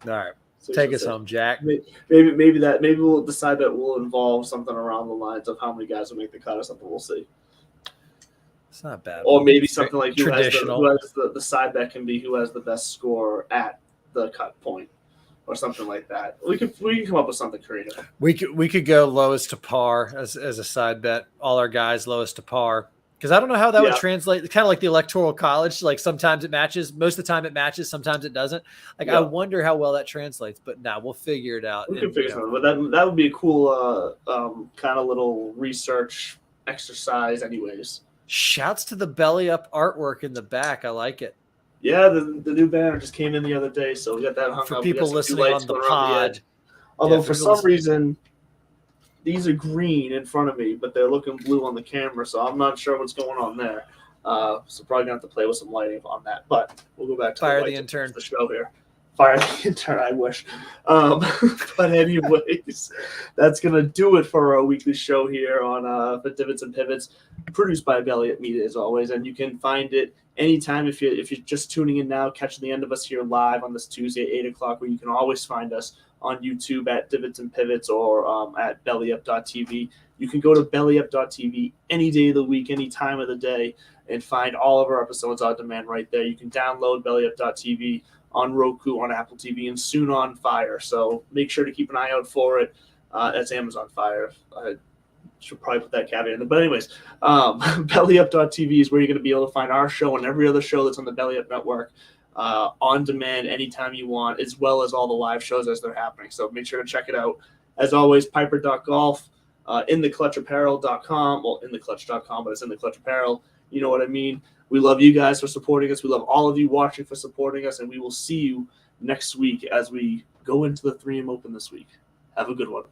All right. Take us home, Jack. Maybe we'll decide that we'll involve something around the lines of how many guys will make the cut or something. We'll see. It's not bad. Or maybe something like who has traditional. The side bet can be who has the best score at the cut point, or something like that. We can come up with something creative. We could go lowest to par as a side bet. All our guys lowest to par. Because I don't know how that would translate. Kind of like the Electoral College. Like sometimes it matches. Most of the time it matches. Sometimes it doesn't. I wonder how well that translates. But we'll figure it out. We can figure something. But that would be a cool kind of little research exercise anyways. Shouts to the belly up artwork in the back. I like it. Yeah, the new banner just came in the other day. So we got that hung up. For people listening on the pod. Although for some reason, these are green in front of me, but they're looking blue on the camera, so I'm not sure what's going on there. So probably gonna have to play with some lighting on that. But we'll go back to the intern. The show here. Fire the intern, I wish. But anyways, that's gonna do it for our weekly show here on the Divots and Pivots, produced by Belly Up Media as always, and you can find it anytime if you're just tuning in now, catching the end of us here live on this Tuesday at 8:00, where you can always find us on YouTube at Divots and Pivots or at bellyup.tv. You can go to bellyup.tv any day of the week, any time of the day, and find all of our episodes on demand right there. You can download bellyup.tv on Roku, on Apple TV, and soon on Fire. So make sure to keep an eye out for it. That's Amazon Fire. I should probably put that caveat in there. But anyways, bellyup.tv is where you're going to be able to find our show and every other show that's on the Belly Up Network on demand anytime you want, as well as all the live shows as they're happening. So make sure to check it out. As always, piper.golf, intheclutchapparel.com. Well, intheclutch.com, but it's in the Clutch Apparel. You know what I mean? We love you guys for supporting us. We love all of you watching for supporting us, and we will see you next week as we go into the 3M Open this week. Have a good one.